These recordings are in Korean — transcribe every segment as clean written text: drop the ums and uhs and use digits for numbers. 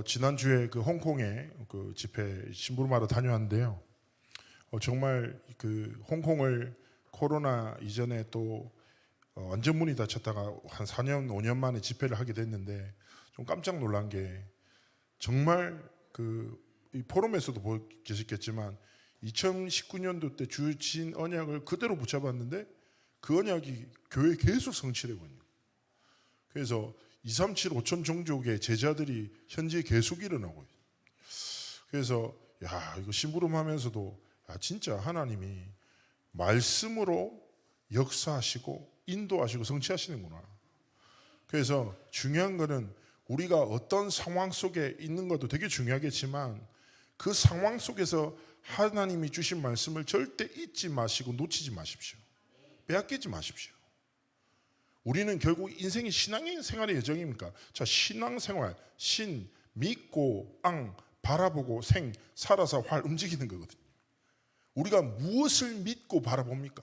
지난주에 그 홍콩에 그 집회 심부름하러 다녀왔는데요. 정말 그 홍콩을 코로나 이전에 또 완전 문이 닫혔다가 한 4년, 5년 만에 집회를 하게 됐는데 좀 깜짝 놀란 게 정말 이 포럼에서도 계셨겠지만 2019년도 때 주신 언약을 그대로 붙잡았는데 그 언약이 교회에 계속 성취되고 있는 거예요. 그래서 237 5천 종족의 제자들이 현재 계속 일어나고 있어요. 그래서 이거 심부름하면서도 진짜 하나님이 말씀으로 역사하시고 인도하시고 성취하시는구나. 그래서 중요한 거는 우리가 어떤 상황 속에 있는 것도 되게 중요하겠지만 그 상황 속에서 하나님이 주신 말씀을 절대 잊지 마시고 놓치지 마십시오. 빼앗기지 마십시오. 우리는 결국 인생이 신앙생활의 여정입니까? 자, 신앙생활, 신, 믿고, 앙, 바라보고, 생, 살아서 활 움직이는 거거든요. 우리가 무엇을 믿고 바라봅니까?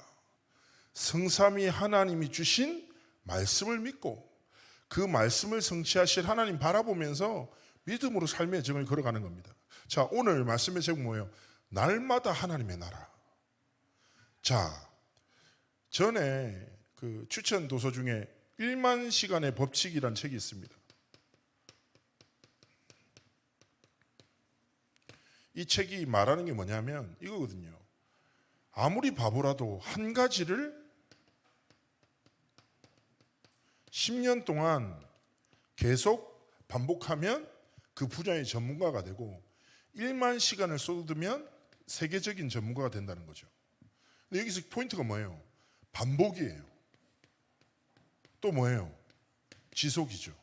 성삼위 하나님이 주신 말씀을 믿고 그 말씀을 성취하실 하나님 바라보면서 믿음으로 삶의 여정을 걸어가는 겁니다. 자, 오늘 말씀의 제목 뭐예요? 날마다 하나님의 나라. 자, 전에 그 추천 도서 중에 1만 시간의 법칙이라는 책이 있습니다. 이 책이 말하는 게 뭐냐면 이거거든요. 아무리 바보라도 한 가지를 10년 동안 계속 반복하면 그 분야의 전문가가 되고 1만 시간을 쏟으면 세계적인 전문가가 된다는 거죠. 근데 여기서 포인트가 뭐예요? 반복이에요. 또 뭐예요? 지속이죠.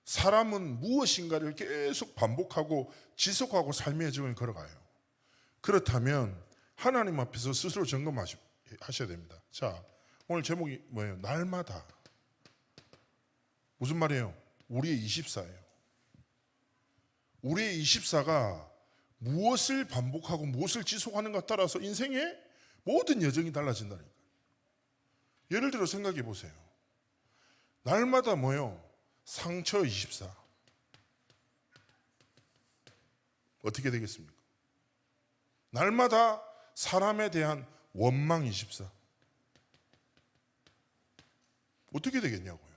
사람은 무엇인가를 계속 반복하고 지속하고 삶의 여정을 걸어가요. 그렇다면 하나님 앞에서 스스로 점검하셔야 됩니다. 자, 오늘 제목이 뭐예요? 날마다. 무슨 말이에요? 우리의 24예요. 우리의 24가 무엇을 반복하고 무엇을 지속하는가 따라서 인생의 모든 여정이 달라진다니까요. 예를 들어 생각해 보세요. 날마다 뭐예요? 상처 24. 어떻게 되겠습니까? 날마다 사람에 대한 원망 24. 어떻게 되겠냐고요.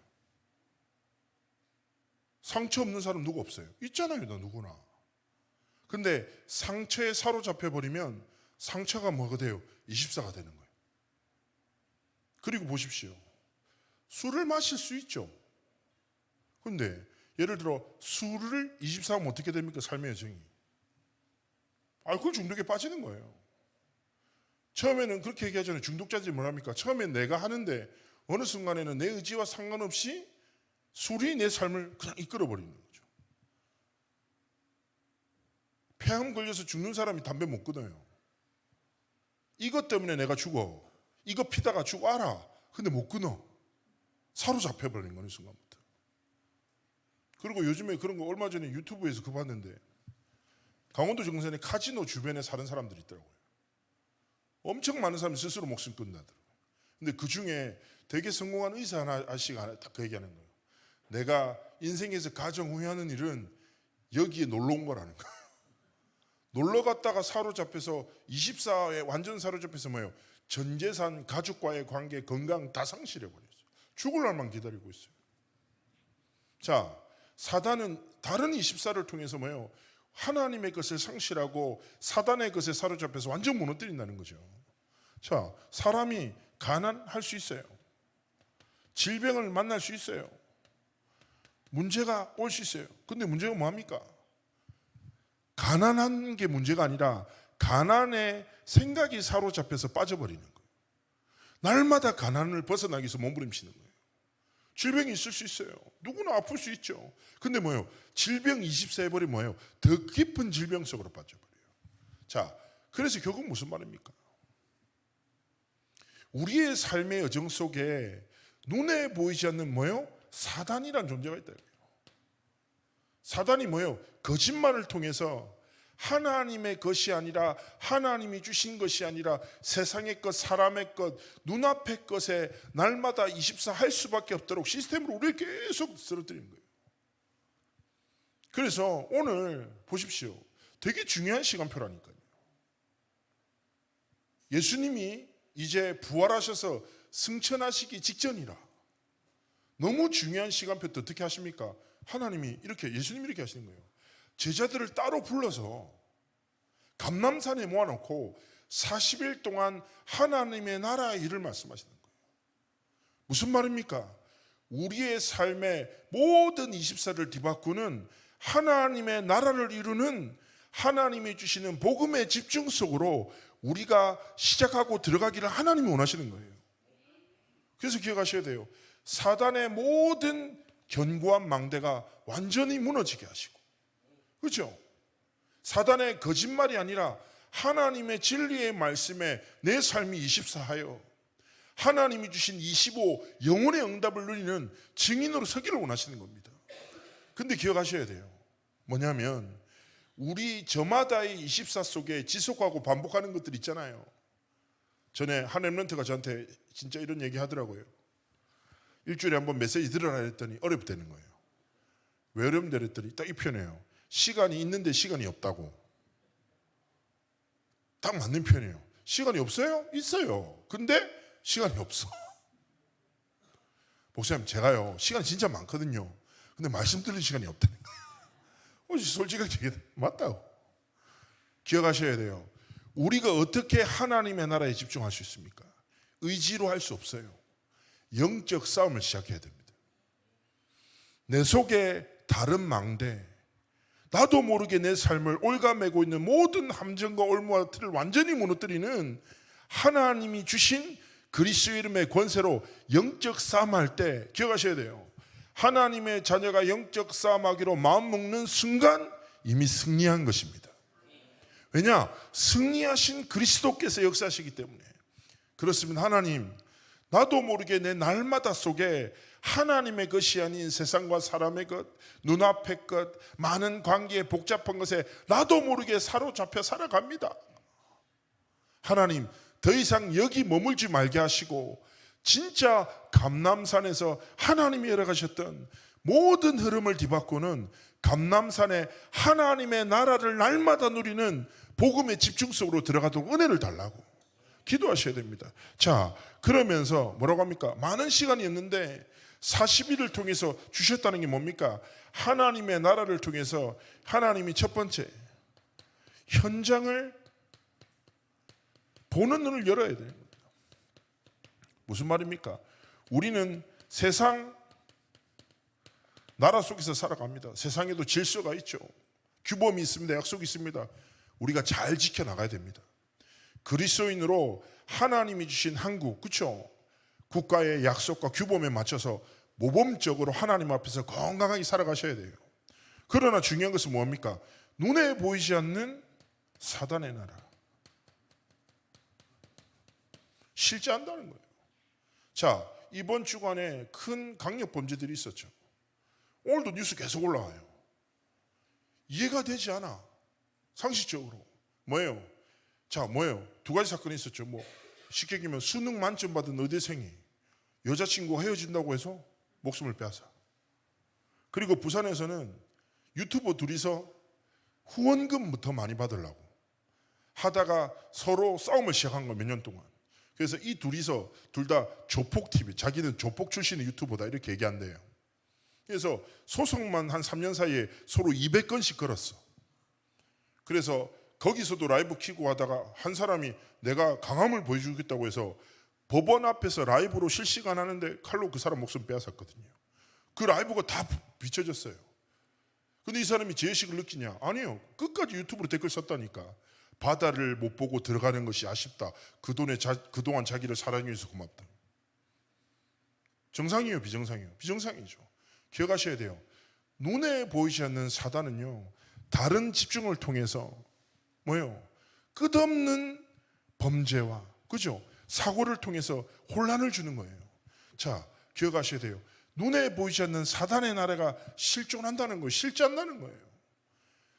상처 없는 사람 누구 없어요? 있잖아요, 누구나. 근데 상처에 사로잡혀 버리면 상처가 뭐가 돼요? 24가 되는 거예요. 그리고 보십시오. 술을 마실 수 있죠. 근데 예를 들어 술을 24하면 어떻게 됩니까? 삶의 여정이. 알코올 중독에 빠지는 거예요. 처음에는 그렇게 얘기하잖아요. 중독자들이 뭐랍니까? 처음엔 내가 하는데 어느 순간에는 내 의지와 상관없이 술이 내 삶을 그냥 이끌어버리는 거죠. 폐암 걸려서 죽는 사람이 담배 못 끊어요. 이것 때문에 내가 죽어. 이거 피다가 죽어 알아. 근데 못 끊어. 사로잡혀버리는 거는 순간부터. 그리고 요즘에 그런 거 얼마 전에 유튜브에서 그거 봤는데 강원도 정선에 카지노 주변에 사는 사람들이 있더라고요. 엄청 많은 사람이 스스로 목숨 끊는다더라고요. 근데 그 중에 되게 성공한 의사 아저씨가 딱 그 얘기하는 거예요. 내가 인생에서 가장 후회하는 일은 여기에 놀러 온 거라는 거예요. 놀러 갔다가 사로잡혀서 24에 완전 사로잡혀서 뭐예요? 전 재산, 가족과의 관계, 건강 다 상실해버렸어요. 죽을 날만 기다리고 있어요. 자, 사단은 다른 24를 통해서 뭐예요? 하나님의 것을 상실하고 사단의 것에 사로잡혀서 완전 무너뜨린다는 거죠. 자, 사람이 가난할 수 있어요. 질병을 만날 수 있어요. 문제가 올 수 있어요. 근데 문제가 뭐합니까? 가난한 게 문제가 아니라 가난의 생각이 사로잡혀서 빠져버리는 거예요. 날마다 가난을 벗어나기 위해서 몸부림치는 거예요. 질병이 있을 수 있어요. 누구나 아플 수 있죠. 근데 뭐예요? 질병 24 해버리면 뭐예요? 더 깊은 질병 속으로 빠져버려요. 자, 그래서 결국 무슨 말입니까? 우리의 삶의 여정 속에 눈에 보이지 않는 뭐예요? 사단이란 존재가 있다. 사단이 뭐예요? 거짓말을 통해서 하나님의 것이 아니라 하나님이 주신 것이 아니라 세상의 것, 사람의 것, 눈앞의 것에 날마다 24 할 수밖에 없도록 시스템으로 우리를 계속 쓰러뜨리는 거예요. 그래서 오늘 보십시오. 되게 중요한 시간표라니까요. 예수님이 이제 부활하셔서 승천하시기 직전이라. 너무 중요한 시간표 때 어떻게 하십니까? 예수님이 이렇게 하시는 거예요. 제자들을 따로 불러서 감람산에 모아놓고 40일 동안 하나님의 나라의 일을 말씀하시는 거예요. 무슨 말입니까? 우리의 삶의 모든 24를 뒤바꾸는 하나님의 나라를 이루는 하나님이 주시는 복음의 집중 속으로 우리가 시작하고 들어가기를 하나님이 원하시는 거예요. 그래서 기억하셔야 돼요. 사단의 모든 견고한 망대가 완전히 무너지게 하시고, 그렇죠? 사단의 거짓말이 아니라 하나님의 진리의 말씀에 내 삶이 24하여 하나님이 주신 25 영혼의 응답을 누리는 증인으로 서기를 원하시는 겁니다. 근데 기억하셔야 돼요. 뭐냐면 우리 저마다의 24 속에 지속하고 반복하는 것들 있잖아요. 전에 한 렘넌트가 저한테 진짜 이런 얘기 하더라고요. 일주일에 한번 메시지 들으라 했더니 어렵다는 거예요. 왜 어렵다 그랬더니 딱 이 표현이에요. 시간이 있는데 시간이 없다고. 딱 맞는 표현이에요. 시간이 없어요? 있어요. 근데 시간이 없어. 목사님, 제가요 시간이 진짜 많거든요. 근데 말씀 들을 시간이 없다는 거예요. 솔직하게 얘기해. 맞다고. 기억하셔야 돼요. 우리가 어떻게 하나님의 나라에 집중할 수 있습니까? 의지로 할 수 없어요. 영적 싸움을 시작해야 됩니다. 내 속에 다른 망대, 나도 모르게 내 삶을 올가매고 있는 모든 함정과 올무와 틀을 완전히 무너뜨리는 하나님이 주신 그리스도 이름의 권세로 영적 싸움할 때 기억하셔야 돼요. 하나님의 자녀가 영적 싸움하기로 마음 먹는 순간 이미 승리한 것입니다. 왜냐? 승리하신 그리스도께서 역사하시기 때문에. 그렇습니다. 하나님, 나도 모르게 내 날마다 속에 하나님의 것이 아닌 세상과 사람의 것, 눈앞의 것, 많은 관계의 복잡한 것에 나도 모르게 사로잡혀 살아갑니다. 하나님, 더 이상 여기 머물지 말게 하시고 진짜 감람산에서 하나님이 열어가셨던 모든 흐름을 뒤바꾸는 감람산에 하나님의 나라를 날마다 누리는 복음의 집중 속으로 들어가도록 은혜를 달라고 기도하셔야 됩니다. 자, 그러면서 뭐라고 합니까? 많은 시간이 없는데 40일을 통해서 주셨다는 게 뭡니까? 하나님의 나라를 통해서 하나님이 첫 번째 현장을 보는 눈을 열어야 됩니다. 무슨 말입니까? 우리는 세상 나라 속에서 살아갑니다. 세상에도 질서가 있죠. 규범이 있습니다. 약속이 있습니다. 우리가 잘 지켜나가야 됩니다. 그리스도인으로 하나님이 주신 한국, 그렇죠? 국가의 약속과 규범에 맞춰서 모범적으로 하나님 앞에서 건강하게 살아가셔야 돼요. 그러나 중요한 것은 뭡니까? 눈에 보이지 않는 사단의 나라. 실제한다는 거예요. 자, 이번 주간에 큰 강력 범죄들이 있었죠. 오늘도 뉴스 계속 올라와요. 이해가 되지 않아. 상식적으로. 뭐예요? 자, 뭐예요? 두 가지 사건이 있었죠. 쉽게 얘기하면 수능 만점 받은 의대생이 여자친구가 헤어진다고 해서 목숨을 빼앗아. 그리고 부산에서는 유튜버 둘이서 후원금부터 많이 받으려고 하다가 서로 싸움을 시작한 거 몇 년 동안. 그래서 이 둘이서 둘 다 조폭TV, 자기는 조폭 출신의 유튜버다 이렇게 얘기한대요. 그래서 소송만 한 3년 사이에 서로 200건씩 걸었어. 그래서 거기서도 라이브 키고 하다가 한 사람이 내가 강함을 보여주겠다고 해서 법원 앞에서 라이브로 실시간 하는데 칼로 그 사람 목숨 빼앗았거든요. 그 라이브가 다 비춰졌어요. 근데 이 사람이 죄의식을 느끼냐? 아니요. 끝까지 유튜브로 댓글 썼다니까. 바다를 못 보고 들어가는 것이 아쉽다. 그동안 자기를 사랑해 주셔서 고맙다. 정상이에요, 비정상이에요? 비정상이죠. 기억하셔야 돼요. 눈에 보이지 않는 사단은요, 다른 집중을 통해서 뭐예요? 끝없는 범죄와, 그죠? 사고를 통해서 혼란을 주는 거예요. 자, 기억하셔야 돼요. 눈에 보이지 않는 사단의 나라가 실존한다는 거예요. 실제한다는 거예요.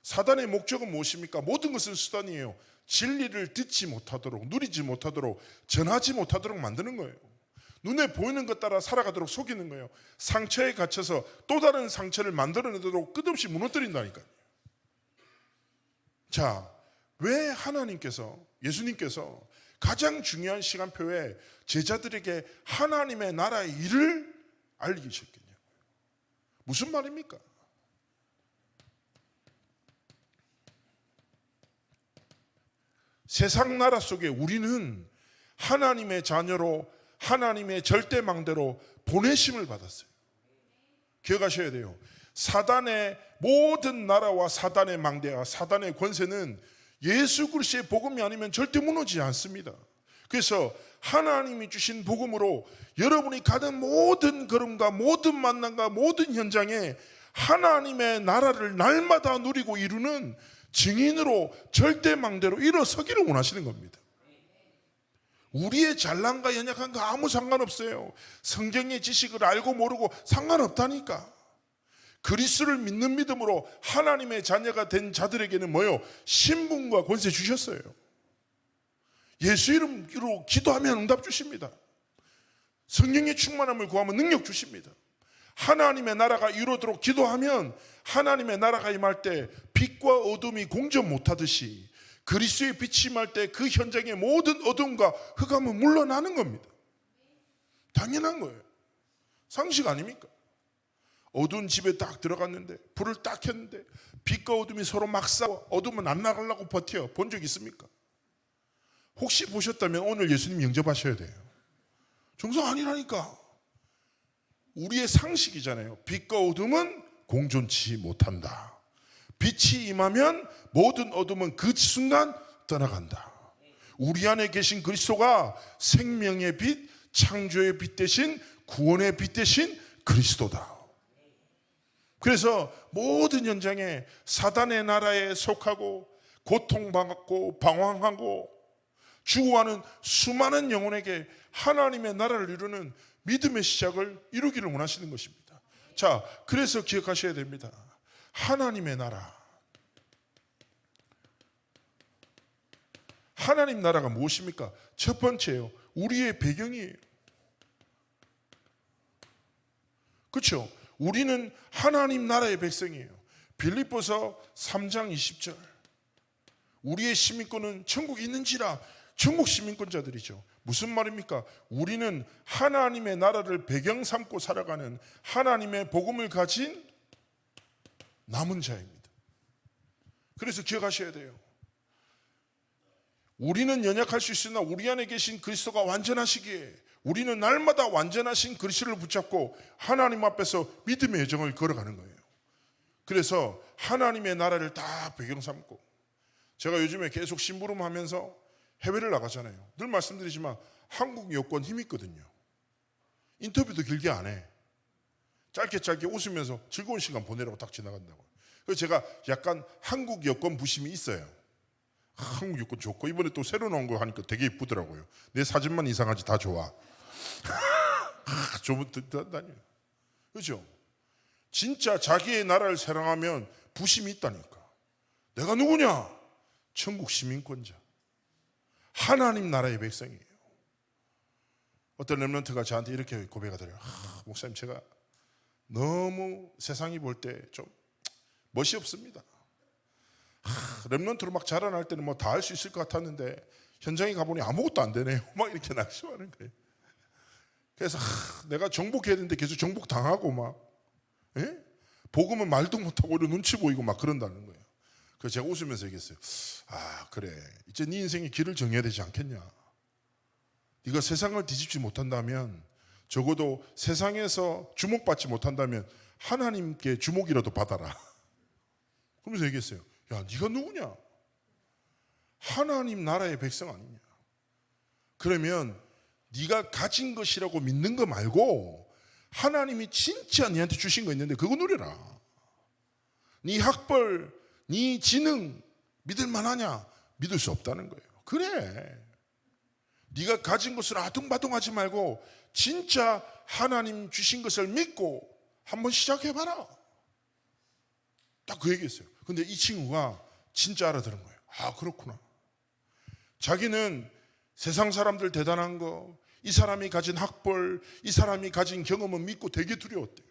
사단의 목적은 무엇입니까? 모든 것은 수단이에요. 진리를 듣지 못하도록, 누리지 못하도록, 전하지 못하도록 만드는 거예요. 눈에 보이는 것 따라 살아가도록 속이는 거예요. 상처에 갇혀서 또 다른 상처를 만들어내도록 끝없이 무너뜨린다니까요. 자, 왜 하나님께서, 예수님께서 가장 중요한 시간표에 제자들에게 하나님의 나라의 일을 알리셨겠냐고요. 무슨 말입니까? 세상 나라 속에 우리는 하나님의 자녀로, 하나님의 절대망대로 보내심을 받았어요. 기억하셔야 돼요. 사단의 모든 나라와 사단의 망대와 사단의 권세는 예수 그리스도의 복음이 아니면 절대 무너지지 않습니다. 그래서 하나님이 주신 복음으로 여러분이 가는 모든 걸음과 모든 만남과 모든 현장에 하나님의 나라를 날마다 누리고 이루는 증인으로 절대망대로 일어서기를 원하시는 겁니다. 우리의 잘난과 연약한과 아무 상관없어요. 성경의 지식을 알고 모르고 상관없다니까. 그리스도를 믿는 믿음으로 하나님의 자녀가 된 자들에게는 뭐요? 신분과 권세 주셨어요. 예수 이름으로 기도하면 응답 주십니다. 성령의 충만함을 구하면 능력 주십니다. 하나님의 나라가 이루어지도록 기도하면 하나님의 나라가 임할 때 빛과 어둠이 공존 못하듯이 그리스도의 빛이 임할 때 그 현장의 모든 어둠과 흑암은 물러나는 겁니다. 당연한 거예요. 상식 아닙니까? 어두운 집에 딱 들어갔는데 불을 딱 켰는데 빛과 어둠이 서로 막 싸워 어둠은 안 나가려고 버텨 본 적 있습니까? 혹시 보셨다면 오늘 예수님 영접하셔야 돼요. 정상 아니라니까. 우리의 상식이잖아요. 빛과 어둠은 공존치 못한다. 빛이 임하면 모든 어둠은 그 순간 떠나간다. 우리 안에 계신 그리스도가 생명의 빛, 창조의 빛 대신 구원의 빛 대신 그리스도다. 그래서 모든 현장에 사단의 나라에 속하고 고통받고 방황하고 죽어가는 수많은 영혼에게 하나님의 나라를 이루는 믿음의 시작을 이루기를 원하시는 것입니다. 자, 그래서 기억하셔야 됩니다. 하나님의 나라. 하나님 나라가 무엇입니까? 첫 번째요. 우리의 배경이에요. 그렇죠? 우리는 하나님 나라의 백성이에요. 빌립보서 3장 20절. 우리의 시민권은 천국에 있는지라. 천국 시민권자들이죠. 무슨 말입니까? 우리는 하나님의 나라를 배경 삼고 살아가는 하나님의 복음을 가진 남은 자입니다. 그래서 기억하셔야 돼요. 우리는 연약할 수 있으나 우리 안에 계신 그리스도가 완전하시기에 우리는 날마다 완전하신 그리스도를 붙잡고 하나님 앞에서 믿음의 여정을 걸어가는 거예요. 그래서 하나님의 나라를 다 배경 삼고, 제가 요즘에 계속 심부름하면서 해외를 나가잖아요. 늘 말씀드리지만 한국 여권 힘 있거든요. 인터뷰도 길게 안 해. 짧게 웃으면서 즐거운 시간 보내라고 딱 지나간다고. 그래서 제가 약간 한국 여권 부심이 있어요. 한국 여권 좋고 이번에 또 새로 나온 거 하니까 되게 이쁘더라고요. 내 사진만 이상하지 다 좋아. 좀 다녀요. 그렇죠? 진짜 자기의 나라를 사랑하면 부심이 있다니까. 내가 누구냐? 천국 시민권자. 하나님 나라의 백성이에요. 어떤 렘넌트가 저한테 이렇게 고백하더래요. 목사님, 제가 너무 세상이 볼 때 좀 멋이 없습니다. 렘넌트로 막 자라날 때는 뭐 다 할 수 있을 것 같았는데 현장에 가보니 아무것도 안 되네요. 막 이렇게 낙심하는 거예요. 그래서 내가 정복해야 되는데 계속 정복 당하고 막 복음은 말도 못하고 오히려 눈치 보이고 막 그런다는 거예요. 그래서 제가 웃으면서 얘기했어요. 그래, 이제 네 인생의 길을 정해야 되지 않겠냐. 네가 세상을 뒤집지 못한다면, 적어도 세상에서 주목받지 못한다면 하나님께 주목이라도 받아라. 그러면서 얘기했어요. 야, 네가 누구냐? 하나님 나라의 백성 아니냐? 그러면 네가 가진 것이라고 믿는 거 말고 하나님이 진짜 네한테 주신 거 있는데 그거 누려라. 네 학벌, 네 지능 믿을 만하냐? 믿을 수 없다는 거예요. 그래, 네가 가진 것을 아둥바둥하지 말고 진짜 하나님 주신 것을 믿고 한번 시작해봐라. 딱 그 얘기했어요. 근데 이 친구가 진짜 알아들은 거예요. 그렇구나. 자기는 세상 사람들 대단한 거, 이 사람이 가진 학벌, 이 사람이 가진 경험은 믿고 되게 두려웠대요.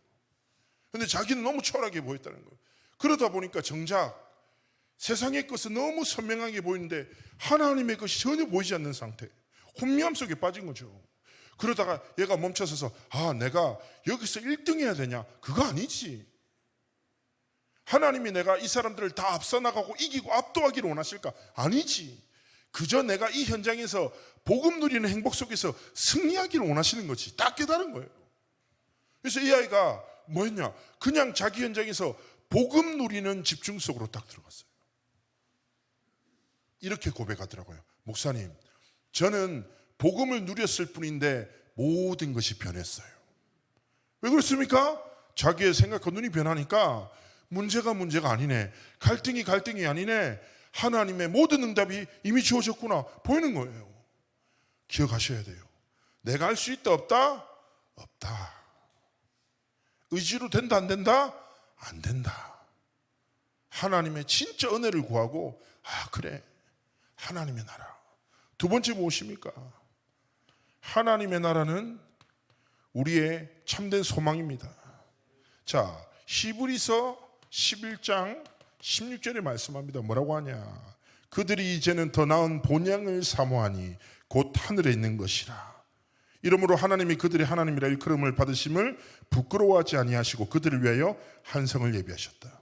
그런데 자기는 너무 초라하게 보였다는 거예요. 그러다 보니까 정작 세상의 것은 너무 선명하게 보이는데 하나님의 것이 전혀 보이지 않는 상태, 혼미함 속에 빠진 거죠. 그러다가 얘가 멈춰서서 내가 여기서 1등 해야 되냐? 그거 아니지. 하나님이 내가 이 사람들을 다 앞서 나가고 이기고 압도하기를 원하실까? 아니지. 그저 내가 이 현장에서 복음 누리는 행복 속에서 승리하기를 원하시는 거지. 딱 깨달은 거예요. 그래서 이 아이가 뭐 했냐? 그냥 자기 현장에서 복음 누리는 집중 속으로 딱 들어갔어요. 이렇게 고백하더라고요. 목사님, 저는 복음을 누렸을 뿐인데 모든 것이 변했어요. 왜 그렇습니까? 자기의 생각과 눈이 변하니까 문제가 아니네, 갈등이 아니네, 하나님의 모든 응답이 이미 주어졌구나 보이는 거예요. 기억하셔야 돼요. 내가 할 수 있다 없다? 없다. 의지로 된다 안 된다? 안 된다. 하나님의 진짜 은혜를 구하고 그래, 하나님의 나라. 두 번째 무엇입니까? 하나님의 나라는 우리의 참된 소망입니다. 자, 히브리서 11장 16절에 말씀합니다. 뭐라고 하냐? 그들이 이제는 더 나은 본향을 사모하니 곧 하늘에 있는 것이라. 이러므로 하나님이 그들의 하나님이라 일컬음을 받으심을 부끄러워하지 아니하시고 그들을 위하여 한 성을 예비하셨다.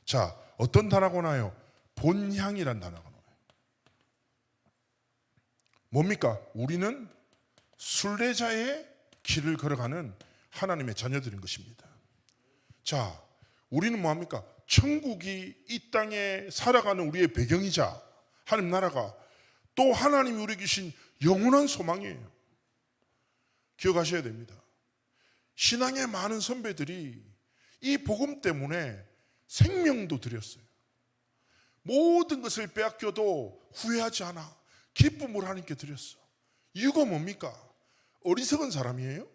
자, 어떤 단어가 나요? 본향이란 단어가 나와요. 뭡니까? 우리는 순례자의 길을 걸어가는 하나님의 자녀들인 것입니다. 자, 우리는 뭐합니까? 천국이 이 땅에 살아가는 우리의 배경이자 하나님 나라가 또 하나님이 우리에게 주신 영원한 소망이에요. 기억하셔야 됩니다. 신앙의 많은 선배들이 이 복음 때문에 생명도 드렸어요. 모든 것을 빼앗겨도 후회하지 않아 기쁨을 하나님께 드렸어. 이유가 뭡니까? 어리석은 사람이에요.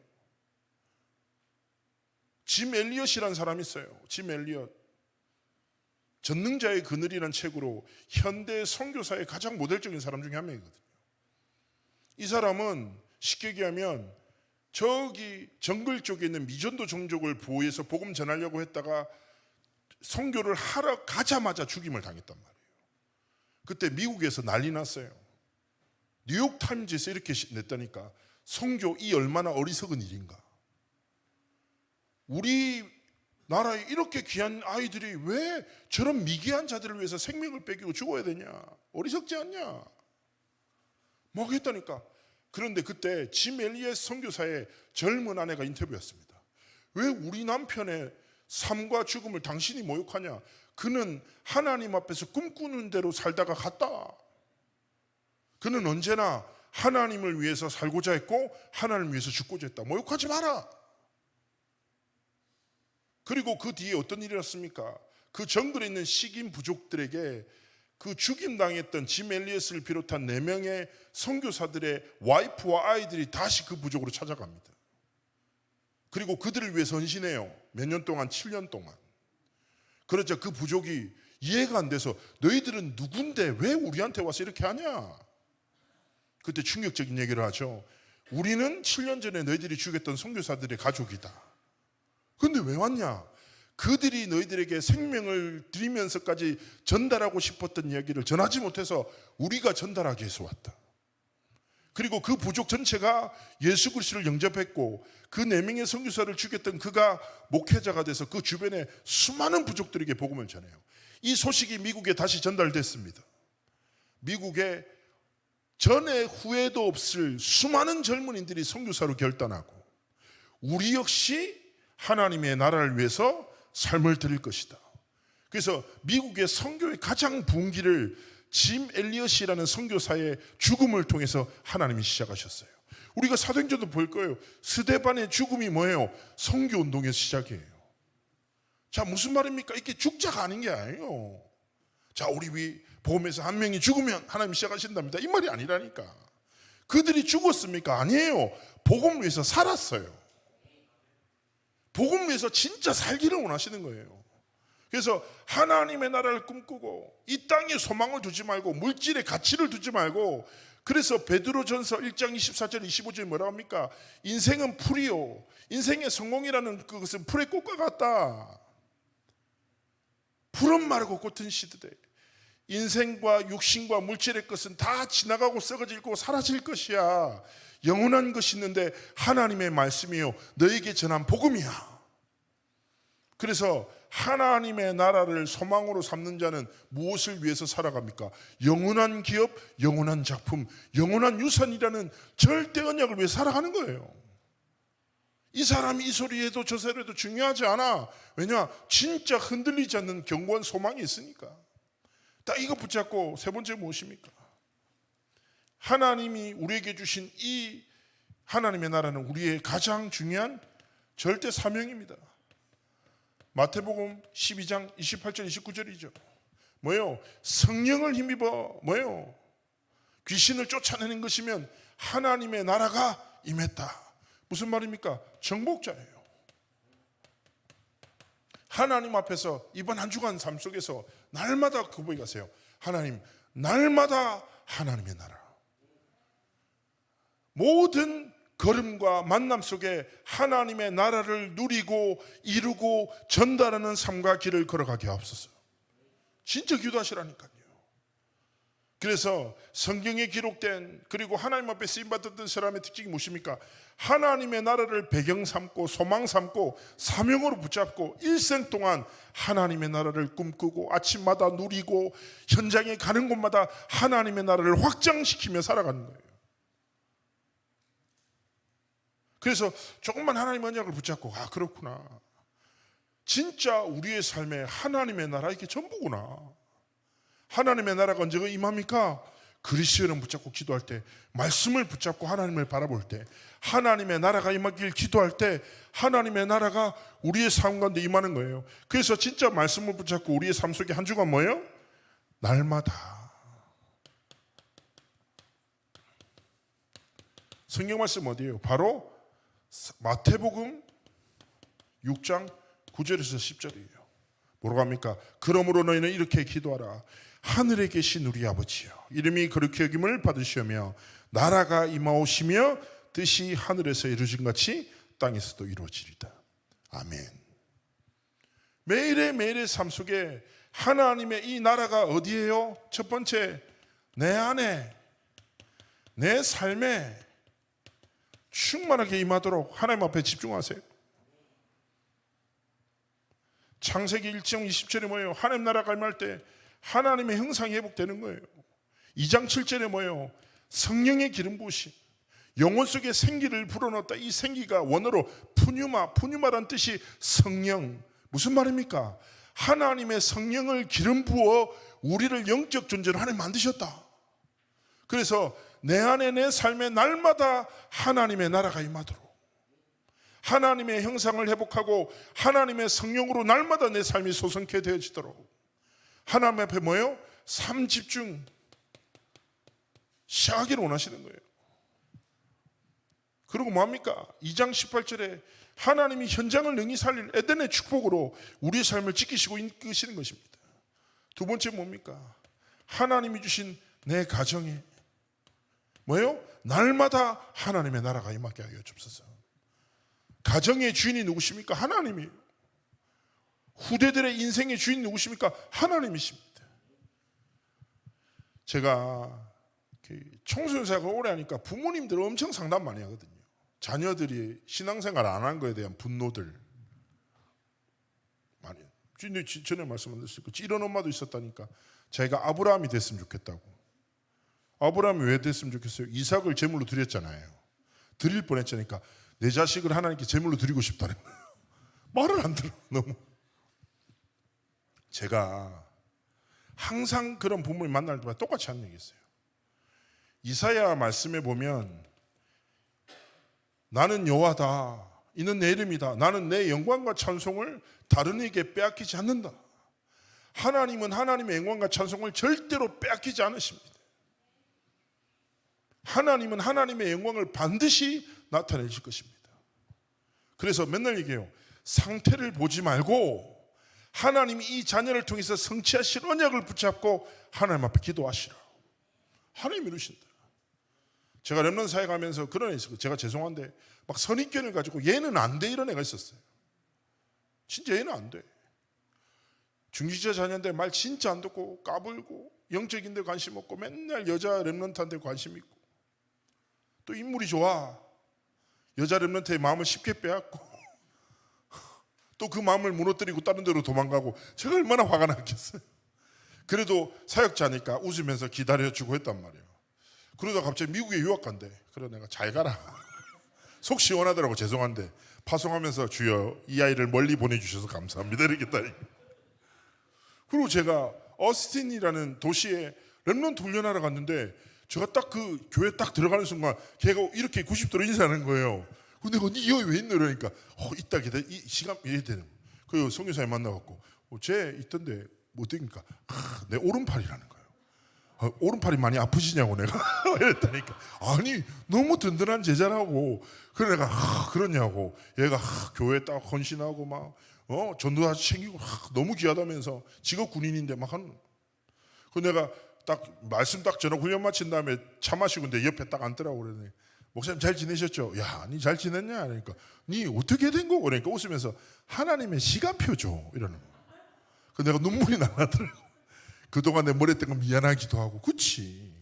짐 엘리엇이라는 사람이 있어요. 짐 엘리엇. 전능자의 그늘이라는 책으로 현대 선교사의 가장 모델적인 사람 중에 한 명이거든요. 이 사람은 쉽게 얘기하면 저기 정글 쪽에 있는 미전도 종족을 보호해서 복음 전하려고 했다가 선교를 하러 가자마자 죽임을 당했단 말이에요. 그때 미국에서 난리 났어요. 뉴욕타임즈에서 이렇게 냈다니까. 선교 이 얼마나 어리석은 일인가. 우리 나라에 이렇게 귀한 아이들이 왜 저런 미개한 자들을 위해서 생명을 뺏기고 죽어야 되냐? 어리석지 않냐? 막 했다니까. 그런데 그때 짐 엘리엇 선교사의 젊은 아내가 인터뷰했습니다. 왜 우리 남편의 삶과 죽음을 당신이 모욕하냐? 그는 하나님 앞에서 꿈꾸는 대로 살다가 갔다. 그는 언제나 하나님을 위해서 살고자 했고 하나님을 위해서 죽고자 했다. 모욕하지 마라. 그리고 그 뒤에 어떤 일이 일어났습니까? 그 정글에 있는 식인 부족들에게 그 죽임당했던 짐 엘리엇을 비롯한 4명의 선교사들의 와이프와 아이들이 다시 그 부족으로 찾아갑니다. 그리고 그들을 위해서 헌신해요. 몇 년 동안? 7년 동안. 그러자 그 부족이 이해가 안 돼서 너희들은 누군데 왜 우리한테 와서 이렇게 하냐? 그때 충격적인 얘기를 하죠. 우리는 7년 전에 너희들이 죽였던 선교사들의 가족이다. 근데 왜 왔냐? 그들이 너희들에게 생명을 드리면서까지 전달하고 싶었던 이야기를 전하지 못해서 우리가 전달하기 위해서 왔다. 그리고 그 부족 전체가 예수 그리스도를 영접했고 그 4명의 선교사를 죽였던 그가 목회자가 돼서 그 주변에 수많은 부족들에게 복음을 전해요. 이 소식이 미국에 다시 전달됐습니다. 미국에 전에 후회도 없을 수많은 젊은이들이 선교사로 결단하고 우리 역시 하나님의 나라를 위해서 삶을 드릴 것이다. 그래서 미국의 선교의 가장 부흥기를 짐 엘리엇이라는 선교사의 죽음을 통해서 하나님이 시작하셨어요. 우리가 사도행전도 볼 거예요. 스데반의 죽음이 뭐예요? 선교운동의 시작이에요. 자, 무슨 말입니까? 이게 죽자가 아닌 게 아니에요. 자, 우리 복음에서 한 명이 죽으면 하나님이 시작하신답니다. 이 말이 아니라니까. 그들이 죽었습니까? 아니에요. 복음을 위해서 살았어요. 복음을 위해서 진짜 살기를 원하시는 거예요. 그래서 하나님의 나라를 꿈꾸고 이 땅에 소망을 두지 말고 물질의 가치를 두지 말고 그래서 베드로전서 1장 24절 25절에 뭐라고 합니까? 인생은 풀이요, 인생의 성공이라는 그것은 풀의 꽃과 같다. 풀은 마르고 꽃은 시드되 인생과 육신과 물질의 것은 다 지나가고 썩어지고 사라질 것이야. 영원한 것이 있는데 하나님의 말씀이요 너에게 전한 복음이야. 그래서 하나님의 나라를 소망으로 삼는 자는 무엇을 위해서 살아갑니까? 영원한 기업, 영원한 작품, 영원한 유산이라는 절대 언약을 위해 살아가는 거예요. 이 사람이 이 소리에도 저 소리에도 중요하지 않아. 왜냐? 진짜 흔들리지 않는 견고한 소망이 있으니까. 딱 이거 붙잡고 세 번째 무엇입니까? 하나님이 우리에게 주신 이 하나님의 나라는 우리의 가장 중요한 절대 사명입니다. 마태복음 12장 28절 29절이죠. 뭐요? 성령을 힘입어 뭐요? 귀신을 쫓아내는 것이면 하나님의 나라가 임했다. 무슨 말입니까? 정복자예요. 하나님 앞에서 이번 한 주간 삶 속에서 날마다 고백해 가세요. 하나님, 날마다 하나님의 나라. 모든 걸음과 만남 속에 하나님의 나라를 누리고 이루고 전달하는 삶과 길을 걸어가게 하옵소서. 진짜 기도하시라니까요. 그래서 성경에 기록된 그리고 하나님 앞에 쓰임받았던 사람의 특징이 무엇입니까? 하나님의 나라를 배경 삼고 소망 삼고 사명으로 붙잡고 일생 동안 하나님의 나라를 꿈꾸고 아침마다 누리고 현장에 가는 곳마다 하나님의 나라를 확장시키며 살아가는 거예요. 그래서 조금만 하나님의 언약을 붙잡고 그렇구나. 진짜 우리의 삶에 하나님의 나라 이게 전부구나. 하나님의 나라가 언제가 임합니까? 그리스도를 붙잡고 기도할 때, 말씀을 붙잡고 하나님을 바라볼 때, 하나님의 나라가 임하길 기도할 때 하나님의 나라가 우리의 삶 가운데 임하는 거예요. 그래서 진짜 말씀을 붙잡고 우리의 삶 속에 한 주간 뭐예요? 날마다. 성경 말씀 어디예요? 바로 마태복음 6장 9절에서 10절이에요. 뭐라고 합니까? 그러므로 너희는 이렇게 기도하라. 하늘에 계신 우리 아버지여, 이름이 거룩히 여김을 받으시며 나라가 임하오시며 뜻이 하늘에서 이루어진 같이 땅에서도 이루어지리다. 아멘. 매일의 삶 속에 하나님의 이 나라가 어디예요? 첫 번째, 내 안에, 내 삶에 충만하게 임하도록 하나님 앞에 집중하세요. 창세기 1장 20절에 뭐예요? 하나님 나라가 임할 때 하나님의 형상이 회복되는 거예요. 2장 7절에 뭐예요? 성령의 기름 부으심, 영혼 속에 생기를 불어넣었다. 이 생기가 원어로 푸뉴마란 뜻이 성령. 무슨 말입니까? 하나님의 성령을 기름 부어 우리를 영적 존재로 하나님 만드셨다. 그래서 내 안에 내 삶에 날마다 하나님의 나라가 임하도록, 하나님의 형상을 회복하고 하나님의 성령으로 날마다 내 삶이 소성케 되어지도록 하나님 앞에 뭐예요? 삶 집중 시작하기를 원하시는 거예요. 그리고 뭐합니까? 2장 18절에 하나님이 현장을 능히 살릴 에덴의 축복으로 우리의 삶을 지키시고 이끄시는 것입니다. 두 번째 뭡니까? 하나님이 주신 내 가정에 뭐예요? 날마다 하나님의 나라가 임하게 하여 주옵소서. 가정의 주인이 누구십니까? 하나님이에요. 후대들의 인생의 주인 누구십니까? 하나님이십니다. 제가 청소년사역을 오래 하니까 부모님들 엄청 상담 많이 하거든요. 자녀들이 신앙생활 안 한 거에 대한 분노들 많이. 전에 말씀하셨을 거 이런 엄마도 있었다니까. 자기가 아브라함이 됐으면 좋겠다고. 아브라함이 왜 됐으면 좋겠어요? 이삭을 제물로 드렸잖아요. 드릴 뻔했잖아요. 내 자식을 하나님께 제물로 드리고 싶다는 거예요. 말을 안 들어. 너무. 제가 항상 그런 부모님 만날 때마다 똑같이 하는 얘기 있어요. 이사야 말씀에 보면 나는 여호와다, 이는 내 이름이다, 나는 내 영광과 찬송을 다른 이에게 빼앗기지 않는다. 하나님은 하나님의 영광과 찬송을 절대로 빼앗기지 않으십니다. 하나님은 하나님의 영광을 반드시 나타내실 것입니다. 그래서 맨날 얘기해요. 상태를 보지 말고 하나님이 이 자녀를 통해서 성취하실 언약을 붙잡고 하나님 앞에 기도하시라. 하나님 이루신다. 제가 렘넌트 사회 가면서 그런 애 있었고, 제가 죄송한데 막 선입견을 가지고 얘는 안 돼 이런 애가 있었어요. 진짜 얘는 안 돼. 중지자 자녀인데 말 진짜 안 듣고 까불고 영적인 데 관심 없고 맨날 여자 렘넌트한테 관심 있고 또 인물이 좋아. 여자 렘넌트의 마음을 쉽게 빼앗고 또 그 마음을 무너뜨리고 다른 데로 도망가고 제가 얼마나 화가 났겠어요. 그래도 사역자니까 웃으면서 기다려주고 했단 말이에요. 그러다 갑자기 미국에 유학 간대. 그래 내가 잘 가라. 속 시원하더라고. 죄송한데 파송하면서 주여 이 아이를 멀리 보내주셔서 감사합니다 이랬겠다. 그리고 제가 어스틴이라는 도시에 렘넌트 훈련하러 갔는데 제가 딱 그 교회 딱 들어가는 순간 걔가 이렇게 90도로 인사하는 거예요. 근데 내가 니 여기 왜 있노 이러니까 이따 기다 이 시간 이래 되는. 그 성교사님 만나갖고 쟤 있던데 뭐 어떡니까? 내 오른팔이라는 거예요. 오른팔이 많이 아프시냐고 내가 이랬다니까. 아니 너무 든든한 제자라고. 그래 내가 그러냐고. 얘가 교회 딱 헌신하고 막 전도다 챙기고 너무 귀하다면서 직업 군인인데 막 하는. 그 내가 딱 말씀 딱 전화 훈련 마친 다음에 차 마시고 내 옆에 딱 앉더라고. 그러더니 목사님 잘 지내셨죠? 야, 니 잘 지냈냐? 그러니까 니 어떻게 된 거고? 그러니까 웃으면서 하나님의 시간표죠 이러는 거. 그 내가 눈물이 나더라고. 그동안 내 머리 뜬 거 미안하기도 하고. 그치.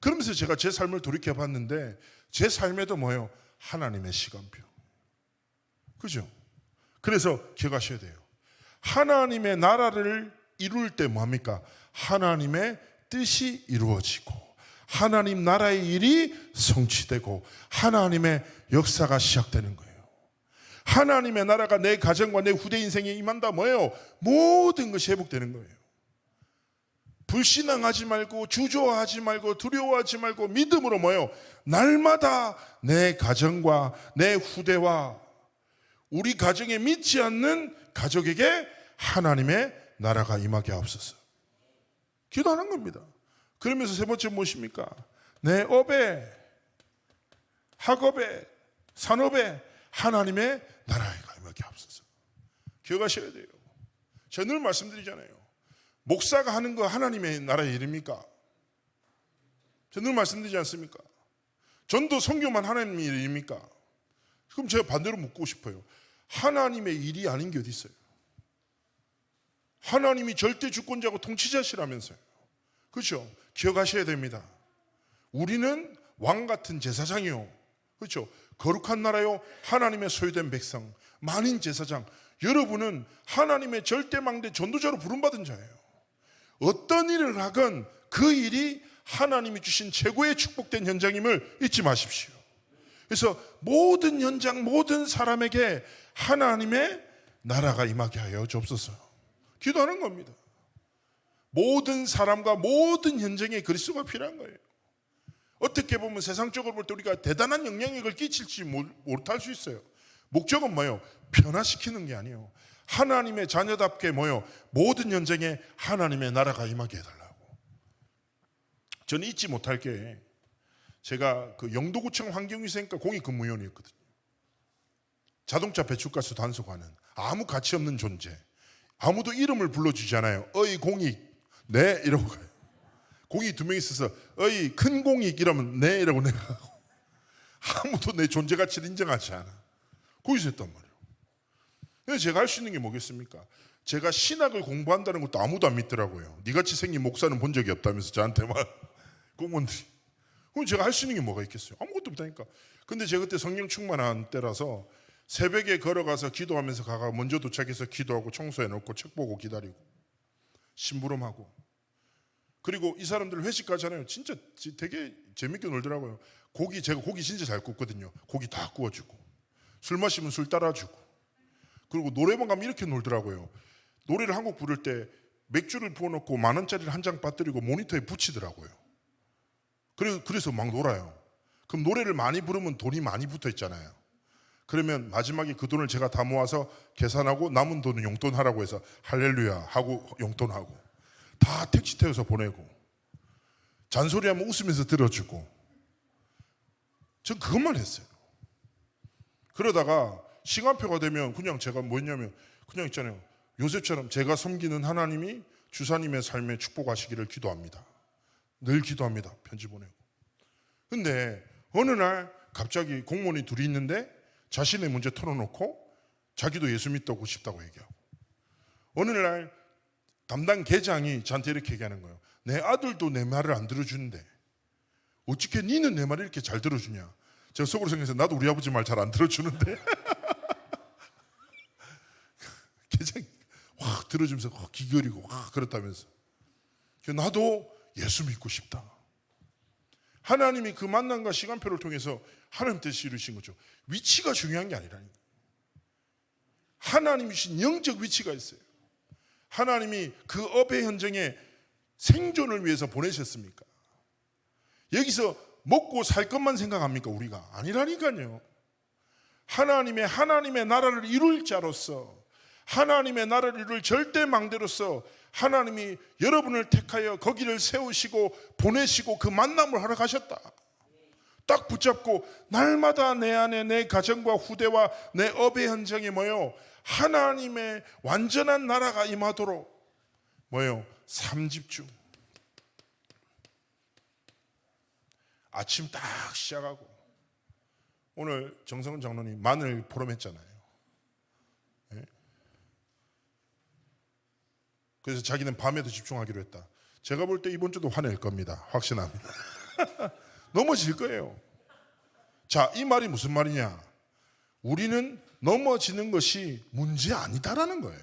그러면서 제가 제 삶을 돌이켜 봤는데 제 삶에도 뭐예요? 하나님의 시간표. 그죠? 그래서 기억하셔야 돼요. 하나님의 나라를 이룰 때 뭐합니까? 하나님의 뜻이 이루어지고 하나님 나라의 일이 성취되고 하나님의 역사가 시작되는 거예요. 하나님의 나라가 내 가정과 내 후대 인생에 임한다 뭐예요? 모든 것이 회복되는 거예요. 불신앙하지 말고 주저하지 말고 두려워하지 말고 믿음으로 뭐예요? 날마다 내 가정과 내 후대와 우리 가정에 믿지 않는 가족에게 하나님의 나라가 임하게 하옵소서. 기도하는 겁니다. 그러면서 세 번째 무엇입니까? 내 업에 학업에 산업에 하나님의 나라가 임하게 하옵소서. 기억하셔야 돼요. 제가 늘 말씀드리잖아요. 목사가 하는 거 하나님의 나라의 일입니까? 제가 늘 말씀드리지 않습니까? 전도 선교만 하나님의 일입니까? 그럼 제가 반대로 묻고 싶어요. 하나님의 일이 아닌 게 어디 있어요? 하나님이 절대 주권자고 통치자시라면서요. 그렇죠? 기억하셔야 됩니다. 우리는 왕 같은 제사장이요. 그렇죠? 거룩한 나라요. 하나님의 소유된 백성. 만인 제사장. 여러분은 하나님의 절대망대 전도자로 부름받은 자예요. 어떤 일을 하건 그 일이 하나님이 주신 최고의 축복된 현장임을 잊지 마십시오. 그래서 모든 현장, 모든 사람에게 하나님의 나라가 임하게 하여 주옵소서. 기도하는 겁니다. 모든 사람과 모든 현장에 그리스도가 필요한 거예요. 어떻게 보면 세상적으로 볼 때 우리가 대단한 영향력을 끼칠지 못할 수 있어요. 목적은 뭐예요? 변화시키는 게 아니에요. 하나님의 자녀답게 뭐예요? 모든 현장에 하나님의 나라가 임하게 해달라고. 저는 잊지 못할 게 제가 그 영도구청 환경위생과 공익근무위원이었거든요. 자동차 배출가스 단속하는 아무 가치 없는 존재. 아무도 이름을 불러주지 않아요. 어이 공익 네 이러고 가요. 공익 두 명 있어서 어이 큰 공익 이러면 네 이러고 내가 가고 아무도 내 존재 가치를 인정하지 않아. 거기서 했단 말이에요. 그래서 제가 할 수 있는 게 뭐겠습니까? 제가 신학을 공부한다는 것도 아무도 안 믿더라고요. 니같이 생긴 목사는 본 적이 없다면서 저한테 막 공무원들이. 그럼 제가 할 수 있는 게 뭐가 있겠어요? 아무것도 없다니까. 근데 제가 그때 성령 충만한 때라서 새벽에 걸어가서 기도하면서 가가 먼저 도착해서 기도하고 청소해놓고 책 보고 기다리고 심부름하고. 그리고 이 사람들 회식 가잖아요. 진짜 되게 재밌게 놀더라고요. 제가 고기 진짜 잘 굽거든요. 고기 다 구워주고 술 마시면 술 따라주고. 그리고 노래방 가면 이렇게 놀더라고요. 노래를 한 곡 부를 때 맥주를 부어놓고 10,000원짜리를 한 장 빠뜨리고 모니터에 붙이더라고요. 그래서 막 놀아요. 그럼 노래를 많이 부르면 돈이 많이 붙어 있잖아요. 그러면 마지막에 그 돈을 제가 다 모아서 계산하고 남은 돈은 용돈하라고 해서 할렐루야 하고 용돈하고 다 택시 태워서 보내고 잔소리하면 웃으면서 들어주고 전 그것만 했어요. 그러다가 시간표가 되면 그냥 제가 뭐 했냐면 그냥 있잖아요. 요셉처럼 제가 섬기는 하나님이 주사님의 삶에 축복하시기를 기도합니다. 늘 기도합니다. 편지 보내고. 근데 어느 날 갑자기 공무원이 둘이 있는데 자신의 문제 털어놓고 자기도 예수 믿고 싶다고 얘기하고, 어느 날 담당 계장이 저한테 이렇게 얘기하는 거예요. 내 아들도 내 말을 안 들어주는데 어떻게 니는 내 말을 이렇게 잘 들어주냐. 제가 속으로 생각해서 나도 우리 아버지 말 잘 안 들어주는데 계장이 확 들어주면서 기결이고 그렇다면서 나도 예수 믿고 싶다. 하나님이 그 만남과 시간표를 통해서 하나님 뜻을 이루신 거죠. 위치가 중요한 게 아니라니까. 하나님이 주신 영적 위치가 있어요. 하나님이 그 업의 현장에 생존을 위해서 보내셨습니까? 여기서 먹고 살 것만 생각합니까 우리가? 아니라니까요. 하나님의 나라를 이룰 자로서, 하나님의 나라를 이룰 절대망대로서 하나님이 여러분을 택하여 거기를 세우시고 보내시고 그 만남을 하러 가셨다. 딱 붙잡고 날마다 내 안에 내 가정과 후대와 내 업의 현장에 뭐요? 하나님의 완전한 나라가 임하도록 뭐요? 삼집중. 아침 딱 시작하고, 오늘 정성은 장로님 마늘 포럼했잖아요. 네? 그래서 자기는 밤에도 집중하기로 했다. 제가 볼 때 이번 주도 화낼 겁니다. 확신합니다. 넘어질 거예요. 자, 이 말이 무슨 말이냐? 우리는 넘어지는 것이 문제 아니다라는 거예요.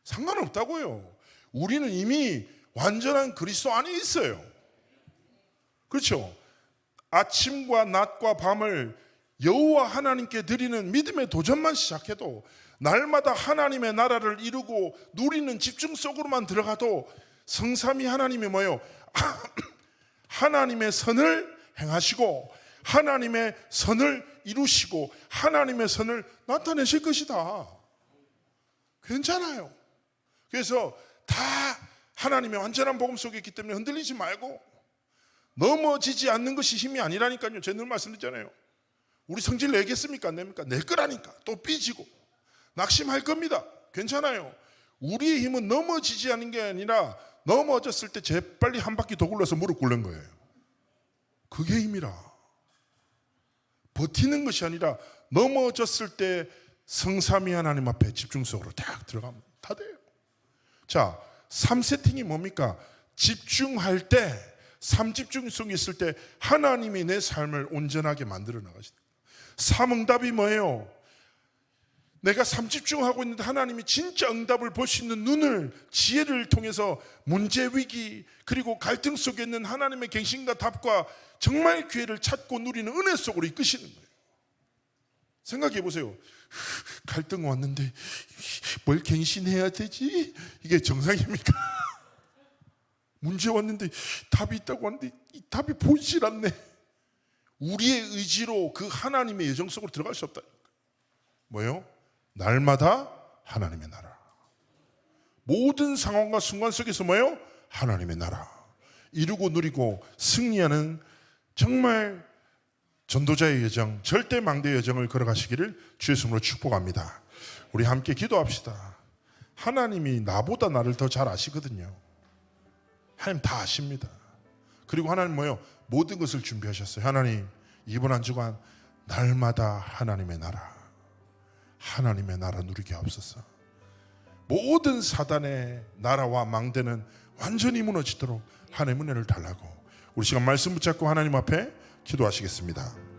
상관없다고요. 우리는 이미 완전한 그리스도 안에 있어요. 그렇죠? 아침과 낮과 밤을 여호와 하나님께 드리는 믿음의 도전만 시작해도, 날마다 하나님의 나라를 이루고 누리는 집중 속으로만 들어가도 성삼위 하나님이 뭐예요? 하나님의 선을 행하시고 하나님의 선을 이루시고 하나님의 선을 나타내실 것이다. 괜찮아요. 그래서 다 하나님의 완전한 복음 속에 있기 때문에 흔들리지 말고, 넘어지지 않는 것이 힘이 아니라니까요. 제가 늘 말씀드렸잖아요. 우리 성질 내겠습니까? 안 냅니까? 낼 거라니까. 또 삐지고 낙심할 겁니다. 괜찮아요. 우리의 힘은 넘어지지 않는 게 아니라 넘어졌을 때 재빨리 한 바퀴 더 굴러서 무릎 꿇는 거예요. 그게 힘이라. 버티는 것이 아니라 넘어졌을 때 성삼위 하나님 앞에 집중 속으로 딱 들어가면 다 돼요. 자, 3세팅이 뭡니까? 집중할 때, 3집중 속에 있을 때 하나님이 내 삶을 온전하게 만들어 나가시다. 3응답이 뭐예요? 내가 3집중하고 있는데 하나님이 진짜 응답을 볼 수 있는 눈을, 지혜를 통해서 문제, 위기, 그리고 갈등 속에 있는 하나님의 갱신과 답과 정말 기회를 찾고 누리는 은혜 속으로 이끄시는 거예요. 생각해 보세요. 갈등 왔는데 뭘 갱신해야 되지? 이게 정상입니까? 문제 왔는데 답이 있다고 하는데 이 답이 보이질 않네. 우리의 의지로 그 하나님의 예정 속으로 들어갈 수 없다니까. 뭐예요? 날마다 하나님의 나라. 모든 상황과 순간 속에서 뭐예요? 하나님의 나라 이루고 누리고 승리하는 정말 전도자의 여정, 절대망대의 여정을 걸어가시기를 주의 이름으로 축복합니다. 우리 함께 기도합시다. 하나님이 나보다 나를 더 잘 아시거든요. 하나님 다 아십니다. 그리고 하나님 뭐예요? 모든 것을 준비하셨어요. 하나님, 이번 한 주간 날마다 하나님의 나라 누리게 하옵소서. 모든 사단의 나라와 망대는 완전히 무너지도록 하나님의 은혜를 달라고, 우리 시간 말씀 붙잡고 하나님 앞에 기도하시겠습니다.